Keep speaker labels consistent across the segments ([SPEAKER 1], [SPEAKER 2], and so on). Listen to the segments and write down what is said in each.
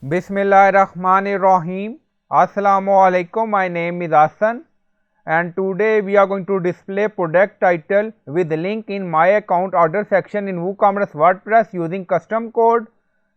[SPEAKER 1] Bismillahirrahmanirrahim. Assalamu alaikum. My name is Hassan and today we are going to display product title with link in my account order section in WooCommerce WordPress using custom code.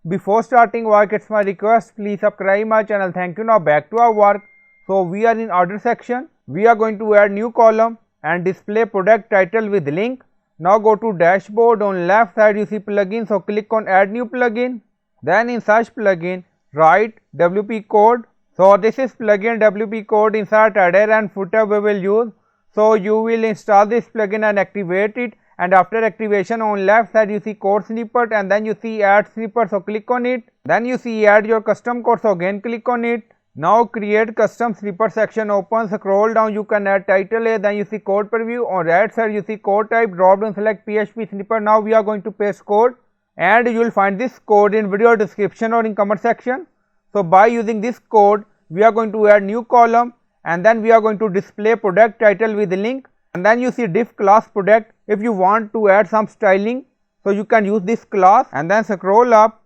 [SPEAKER 1] Before starting work, it's my request, please subscribe my channel. Thank you. Now back to our work. So we are in order section. We are going to add new column and display product title with link. Now go to dashboard. On left side you see plugin, so click on add new plugin. Then in search plugin write WP code. So this is plugin WP code. Insert header and footer we will use. So you will install this plugin and activate it, and after activation on left side you see code snippet and then you see add snippet, so click on it. Then you see add your custom code, so again click on it. Now create custom snippet section open, scroll down, you can add title A, then you see code preview. On right side you see code type, drop down select PHP snippet. Now we are going to paste code and you will find this code in video description or in comment section. So by using this code we are going to add new column and then we are going to display product title with link, and then you see div class product. If you want to add some styling, so you can use this class, and then scroll up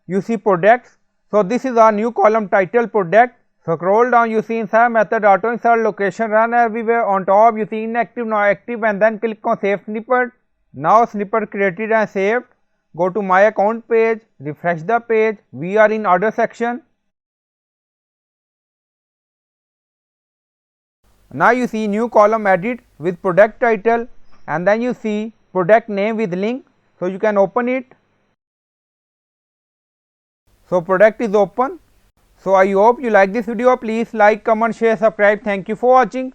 [SPEAKER 1] you see products. So this is our new column title product. Scroll down you see inside method auto insert location run everywhere. On top you see inactive now active, and then click on save snippet. Now snippet created and saved. Go to my account page, refresh the page. We are in order section. Now you see new column added with product title, and then you see product name with link, so you can open it. So product is open. So I hope you like this video. Please like, comment, share, subscribe. Thank you for watching.